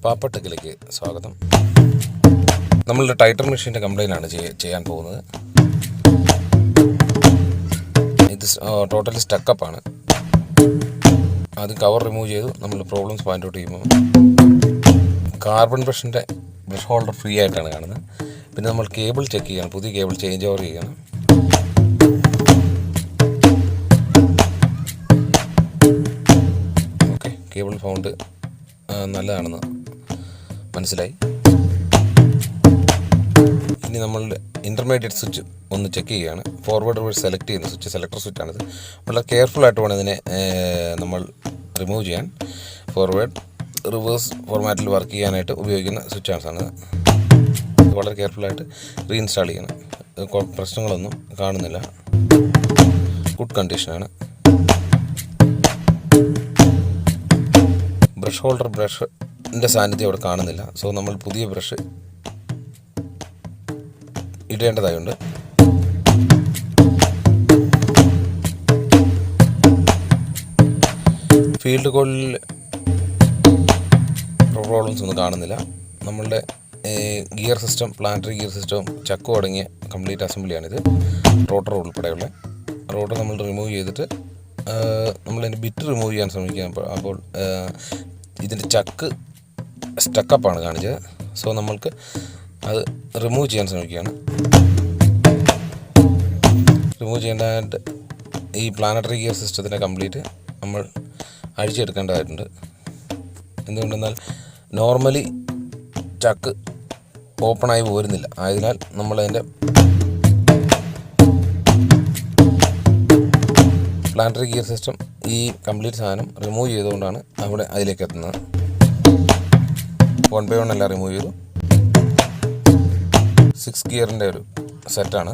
പാപ്പട്ടെക്കിലേക്ക് സ്വാഗതം. നമ്മളുടെ ടൈറ്റർ മെഷീൻ്റെ കംപ്ലൈൻ്റാണ് ചെയ്യാൻ പോകുന്നത്. ഇത് ടോട്ടലി സ്റ്റക്കപ്പാണ്. അത് കവർ റിമൂവ് ചെയ്തു നമ്മൾ പ്രോബ്ലംസ് ഫൈൻഡ് ഔട്ട് ചെയ്യുമ്പോൾ കാർബൺ ബ്രഷിൻ്റെ ബ്രഷ് ഹോൾഡർ ഫ്രീ ആയിട്ടാണ് കാണുന്നത്. പിന്നെ നമ്മൾ കേബിൾ ചെക്ക് ചെയ്യണം, പുതിയ കേബിൾ ചേഞ്ച് ഓവർ ചെയ്യണം. ഓക്കെ, കേബിൾ ഫൗണ്ട് നല്ലതാണെന്ന് മനസ്സിലായി. ഇനി നമ്മളുടെ ഇൻ്റർമീഡിയറ്റ് സ്വിച്ച് ഒന്ന് ചെക്ക് ചെയ്യുകയാണ്. ഫോർവേഡ് റിവേഴ്സ് സെലക്ട് ചെയ്യുന്ന സ്വിച്ച് സെലക്ടർ സ്വിച്ചാണിത്. വളരെ കെയർഫുള്ളായിട്ട് വേണം ഇതിനെ നമ്മൾ റിമൂവ് ചെയ്യാൻ. ഫോർവേഡ് റിവേഴ്സ് ഫോർമാറ്റിൽ വർക്ക് ചെയ്യാനായിട്ട് ഉപയോഗിക്കുന്ന സ്വിച്ചാണ്. വളരെ കെയർഫുള്ളായിട്ട് റീഇൻസ്റ്റാൾ ചെയ്യണം. പ്രശ്നങ്ങളൊന്നും കാണുന്നില്ല, ഗുഡ് കണ്ടീഷനാണ്. ബ്രഷ് ഹോൾഡർ ബ്രഷിൻ്റെ സാന്നിധ്യം അവിടെ കാണുന്നില്ല. സോ നമ്മൾ പുതിയ ബ്രഷ് ഇടേണ്ടതായുണ്ട്. ഫീൽഡ് കോളിൽ പ്രോബ്ലംസ് ഒന്നും കാണുന്നില്ല. നമ്മളുടെ ഗിയർ സിസ്റ്റം, പ്ലാനറ്ററി ഗിയർ സിസ്റ്റവും ചക്കും അടങ്ങിയ കംപ്ലീറ്റ് അസംബ്ലിയാണിത്. റോട്ടർ ഉൾപ്പെടെയുള്ള റോട്ടർ നമ്മൾ റിമൂവ് ചെയ്തിട്ട് നമ്മളതിൻ്റെ ബിറ്റ് റിമൂവ് ചെയ്യാൻ ശ്രമിക്കുക. അപ്പോൾ ഇതിൻ്റെ ചക്ക് സ്റ്റക്കപ്പാണ് കാണിച്ചത്. സോ നമ്മൾക്ക് അത് റിമൂവ് ചെയ്യാൻ ശ്രമിക്കുകയാണ്. റിമൂവ് ചെയ്യേണ്ടതായിട്ട് ഈ പ്ലാനറ്ററി ഗിയർ സിസ്റ്റത്തിനെ കംപ്ലീറ്റ് നമ്മൾ അഴിച്ചെടുക്കേണ്ടതായിട്ടുണ്ട്. എന്തുകൊണ്ടെന്നാൽ നോർമലി ചക്ക് ഓപ്പണായി പോരുന്നില്ല. ആയതിനാൽ നമ്മളതിൻ്റെ പ്ലാനറ്ററി ഗിയർ സിസ്റ്റം ഈ കംപ്ലീറ്റ് സാധനം റിമൂവ് ചെയ്തുകൊണ്ടാണ് അതിലേക്ക് എത്തുന്നത്. 1 by 1 എല്ലാം റിമൂവ് ചെയ്തു. 6 ഗിയറിൻ്റെ ഒരു സെറ്റാണ്.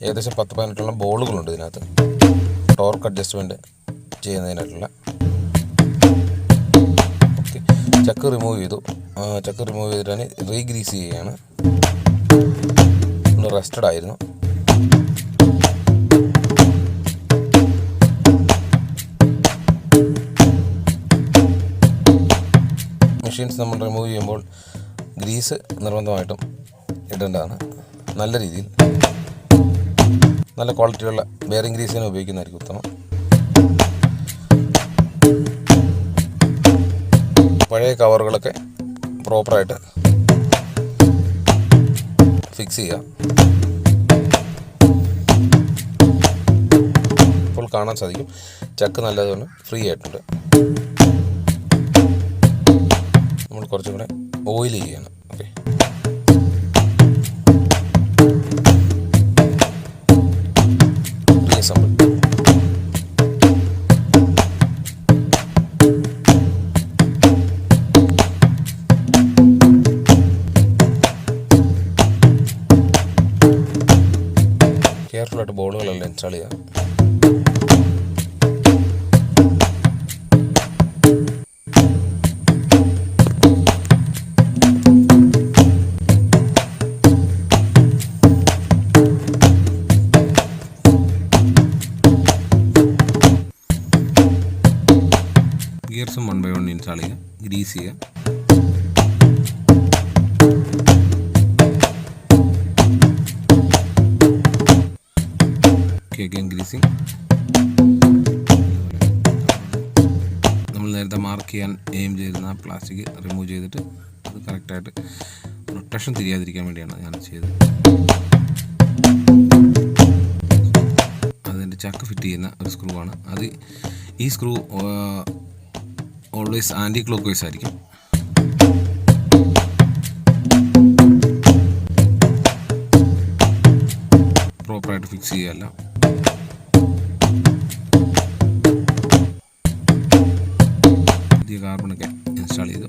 ഏകദേശം 10-15 ബോളുകളുണ്ട് ഇതിനകത്ത്, ടോർക്ക് അഡ്ജസ്റ്റ്മെൻറ്റ് ചെയ്യുന്നതിനായിട്ടുള്ള. ഓക്കെ, ചക്ക് റിമൂവ് ചെയ്തു. ചക്ക് റിമൂവ് ചെയ്തിട്ടാണ് റീഗ്രീസ് ചെയ്യുകയാണ്. ഒന്ന് റെസ്റ്റഡ് ആയിരുന്നു. മെഷീൻസ് നമ്മൾ റിമൂവ് ചെയ്യുമ്പോൾ ഗ്രീസ് നിർബന്ധമായിട്ടും ഇടേണ്ടതാണ്. നല്ല രീതിയിൽ നല്ല ക്വാളിറ്റിയുള്ള ബെയറിംഗ് ഗ്രീസിനെ ഉപയോഗിക്കുന്നതായിരിക്കും ഉത്തമം. പഴയ കവറുകളൊക്കെ പ്രോപ്പറായിട്ട് ഫിക്സ് ചെയ്യുക. ഇപ്പോൾ കാണാൻ സാധിക്കും ചക്ക് നല്ലതുകൊണ്ട് ഫ്രീ ആയിട്ടുണ്ട്. നമ്മൾ കുറച്ചും കൂടെ ഓയിൽ ചെയ്യണം. Okay, reassemble. കെയർഫുള്ളായിട്ട് ബോളുകളെല്ലാം ഇൻസ്റ്റാൾ ചെയ്യുക. ഗിയർസും 1 by 1 ഇൻസ്റ്റാൾ ചെയ്യുക, ഗ്രീസ് ചെയ്യുക. Again greasing. നമ്മൾ നേരത്തെ മാർക്ക് ചെയ്യാൻ എയിം ചെയ്തിരുന്ന പ്ലാസ്റ്റിക് റിമൂവ് ചെയ്തിട്ട് അത് കറക്റ്റായിട്ട് റൊട്ടേഷൻ തിരിയാതിരിക്കാൻ വേണ്ടിയാണ് ഞാൻ ചെയ്തത്. അതിൻ്റെ ചക്ക് ഫിറ്റ് ചെയ്യുന്ന ഒരു സ്ക്രൂ ആണ് അത്. ഈ screw always anti clockwise ആയിരിക്കും. പ്രോപ്പറായിട്ട് ഫിക്സ് ചെയ്യുകയല്ല. പുതിയ കാർബണൊക്കെ ഇൻസ്റ്റാൾ ചെയ്തു.